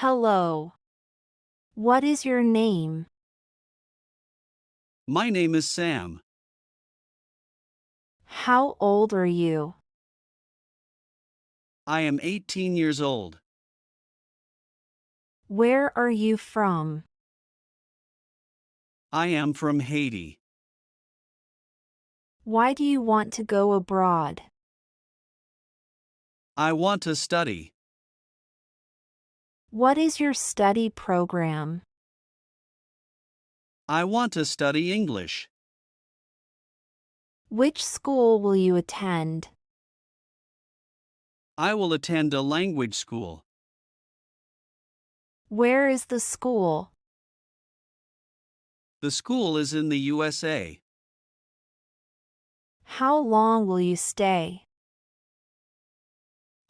Hello. What is your name? My name is Sam. How old are you? I am 18 years old. Where are you from? I am from Haiti. Why do you want to go abroad? I want to study. What is your study program? I want to study English. Which school will you attend? I will attend a language school. Where is the school? The school is in the USA. How long will you stay?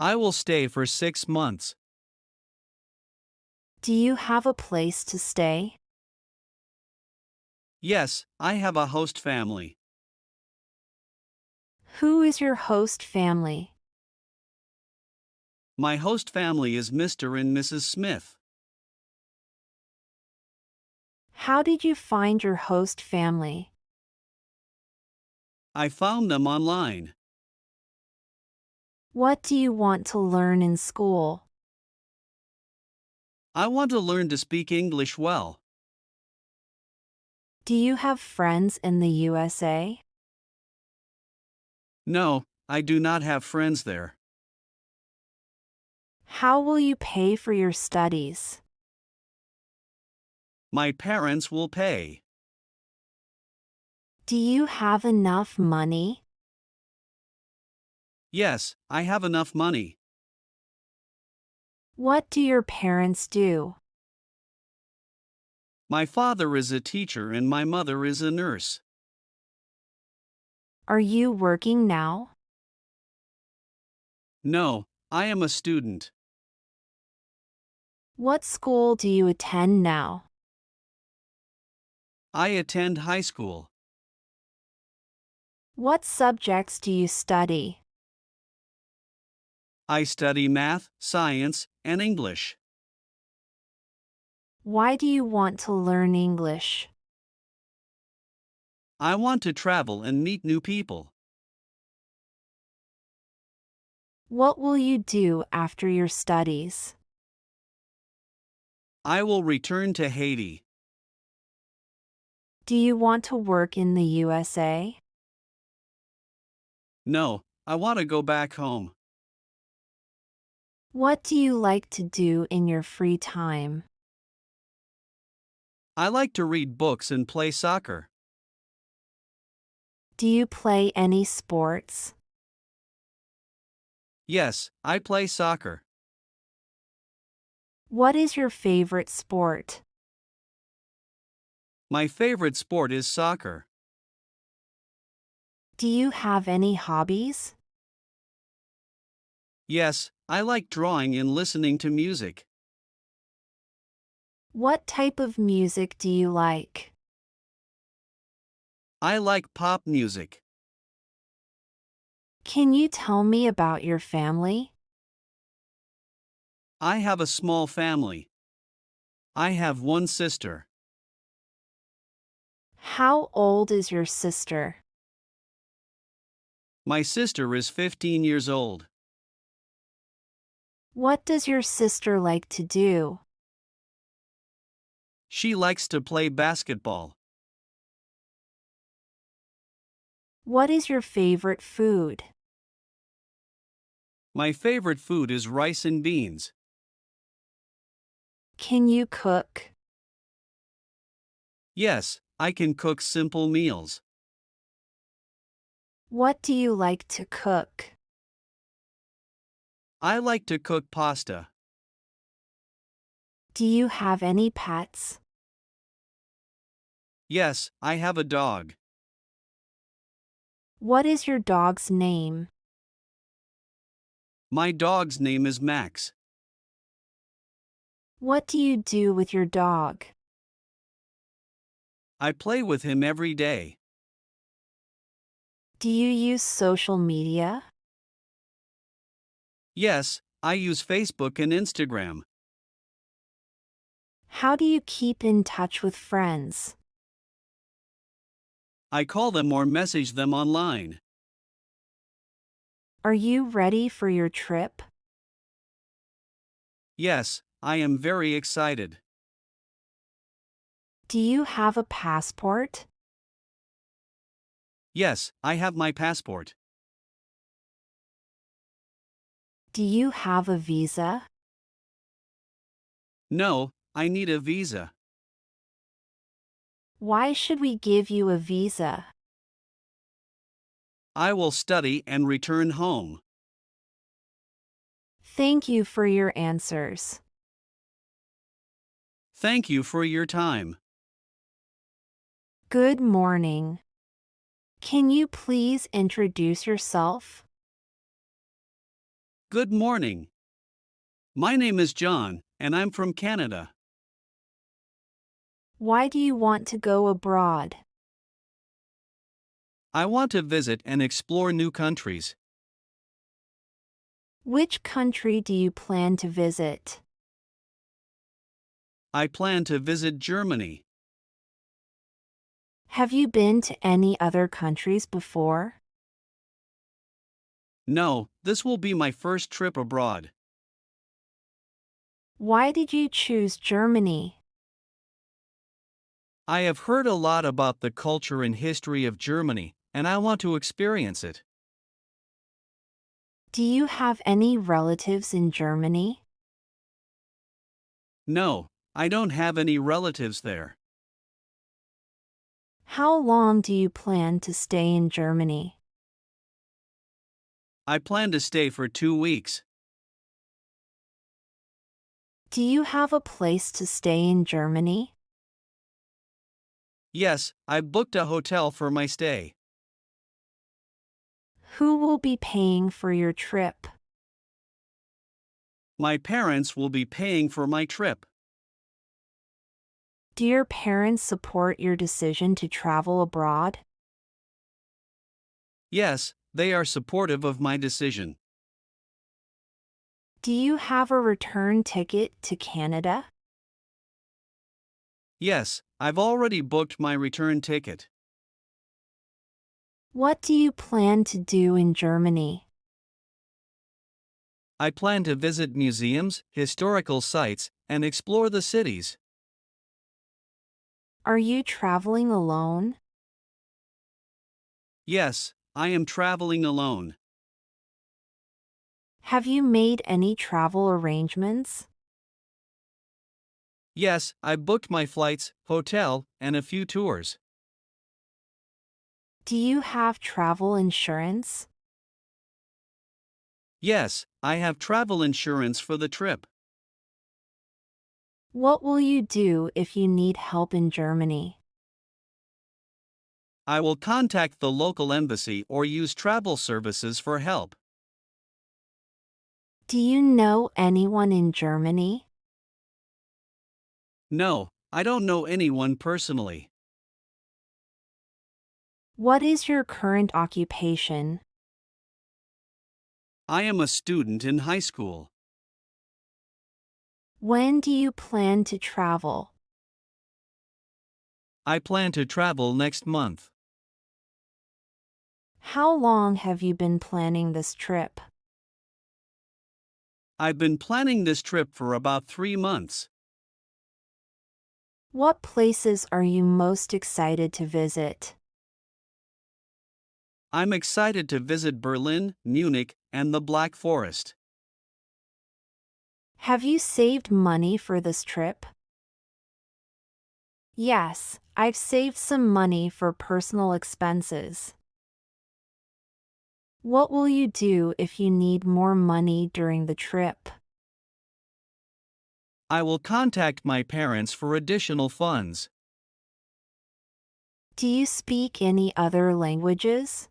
I will stay for 6 months. Do you have a place to stay? Yes, I have a host family. Who is your host family? My host family is Mr. and Mrs. Smith. How did you find your host family? I found them online. What do you want to learn in school? I want to learn to speak English well. Do you have friends in the USA? No, I do not have friends there. How will you pay for your studies? My parents will pay. Do you have enough money? Yes, I have enough money. What do your parents do? My father is a teacher and my mother is a nurse. Are you working now? No, I am a student. What school do you attend now? I attend high school. What subjects do you study? I study math, science, and English. Why do you want to learn English? I want to travel and meet new people. What will you do after your studies? I will return to Haiti. Do you want to work in the USA? No, I want to go back home. What do you like to do in your free time? I like to read books and play soccer. Do you play any sports? Yes, I play soccer. What is your favorite sport? My favorite sport is soccer. Do you have any hobbies? Yes, I like drawing and listening to music. What type of music do you like? I like pop music. Can you tell me about your family? I have a small family. I have one sister. How old is your sister? My sister is 15 years old. What does your sister like to do? She likes to play basketball. What is your favorite food? My favorite food is rice and beans. Can you cook? Yes, I can cook simple meals. What do you like to cook? I like to cook pasta. Do you have any pets? Yes, I have a dog. What is your dog's name? My dog's name is Max. What do you do with your dog? I play with him every day. Do you use social media? Yes, I use Facebook and Instagram. How do you keep in touch with friends? I call them or message them online. Are you ready for your trip? Yes, I am very excited. Do you have a passport? Yes, I have my passport. Do you have a visa? No, I need a visa. Why should we give you a visa? I will study and return home. Thank you for your answers. Thank you for your time. Good morning. Can you please introduce yourself? Good morning. My name is John, and I'm from Canada. Why do you want to go abroad? I want to visit and explore new countries. Which country do you plan to visit? I plan to visit Germany. Have you been to any other countries before? No, this will be my first trip abroad. Why did you choose Germany? I have heard a lot about the culture and history of Germany, and I want to experience it. Do you have any relatives in Germany? No, I don't have any relatives there. How long do you plan to stay in Germany? I plan to stay for 2 weeks. Do you have a place to stay in Germany? Yes, I booked a hotel for my stay. Who will be paying for your trip? My parents will be paying for my trip. Do your parents support your decision to travel abroad? Yes, they are supportive of my decision. Do you have a return ticket to Canada? Yes, I've already booked my return ticket. What do you plan to do in Germany? I plan to visit museums, historical sites, and explore the cities. Are you traveling alone? Yes, I am traveling alone. Have you made any travel arrangements? Yes, I booked my flights, hotel, and a few tours. Do you have travel insurance? Yes, I have travel insurance for the trip. What will you do if you need help in Germany? I will contact the local embassy or use travel services for help. Do you know anyone in Germany? No, I don't know anyone personally. What is your current occupation? I am a student in high school. When do you plan to travel? I plan to travel next month. How long have you been planning this trip? I've been planning this trip for about 3 months. What places are you most excited to visit? I'm excited to visit Berlin, Munich, and the Black Forest. Have you saved money for this trip? Yes, I've saved some money for personal expenses. What will you do if you need more money during the trip? I will contact my parents for additional funds. Do you speak any other languages?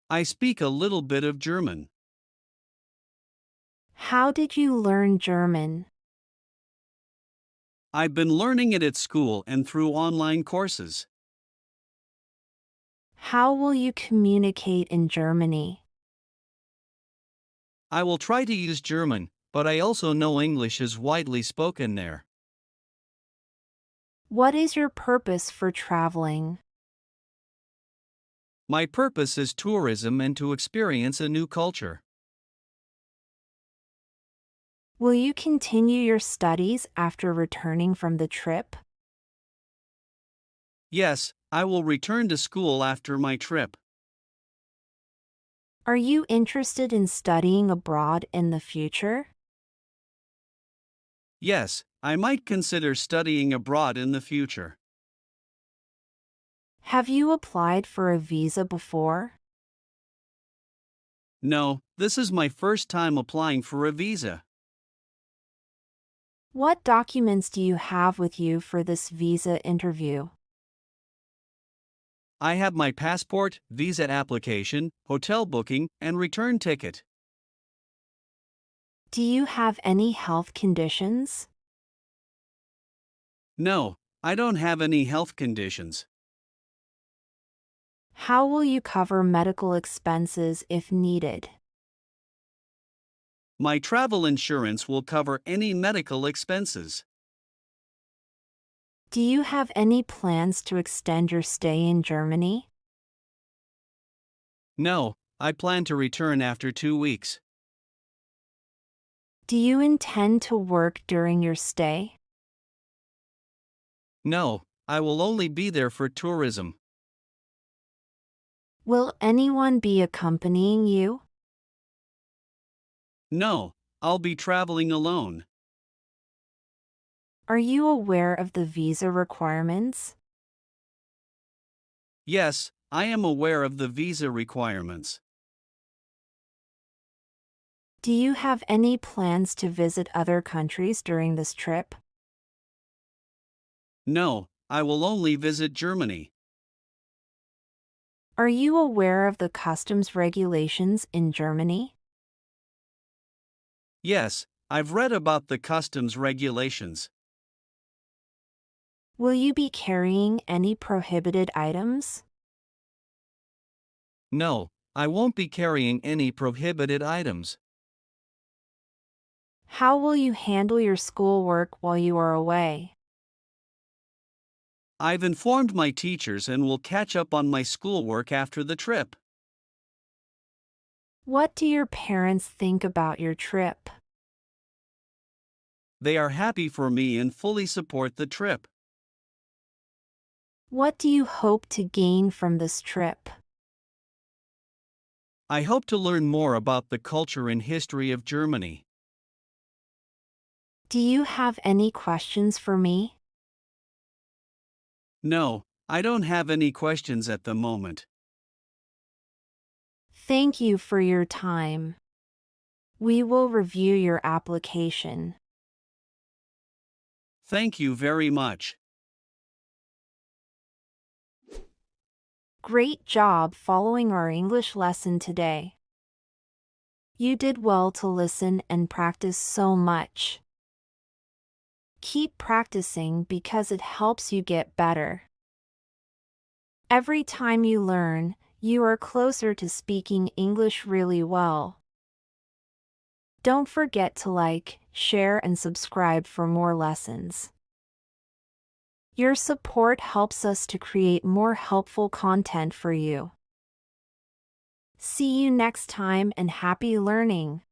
I speak a little bit of German. How did you learn German? I've been learning it at school and through online courses. How will you communicate in Germany? I will try to use German, but I also know English is widely spoken there. What is your purpose for traveling? My purpose is tourism and to experience a new culture. Will you continue your studies after returning from the trip? Yes, I will return to school after my trip. Are you interested in studying abroad in the future? Yes, I might consider studying abroad in the future. Have you applied for a visa before? No, this is my first time applying for a visa. What documents do you have with you for this visa interview? I have my passport, visa application, hotel booking, and return ticket. Do you have any health conditions? No, I don't have any health conditions. How will you cover medical expenses if needed? My travel insurance will cover any medical expenses. Do you have any plans to extend your stay in Germany? No, I plan to return after 2 weeks. Do you intend to work during your stay? No, I will only be there for tourism. Will anyone be accompanying you? No, I'll be traveling alone. Are you aware of the visa requirements? Yes, I am aware of the visa requirements. Do you have any plans to visit other countries during this trip? No, I will only visit Germany. Are you aware of the customs regulations in Germany? Yes, I've read about the customs regulations. Will you be carrying any prohibited items? No, I won't be carrying any prohibited items. How will you handle your schoolwork while you are away? I've informed my teachers and will catch up on my schoolwork after the trip. What do your parents think about your trip? They are happy for me and fully support the trip. What do you hope to gain from this trip? I hope to learn more about the culture and history of Germany. Do you have any questions for me? No, I don't have any questions at the moment. Thank you for your time. We will review your application. Thank you very much. Great job following our English lesson today. You did well to listen and practice so much. Keep practicing because it helps you get better. Every time you learn, you are closer to speaking English really well. Don't forget to like, share, and subscribe for more lessons. Your support helps us to create more helpful content for you. See you next time and happy learning!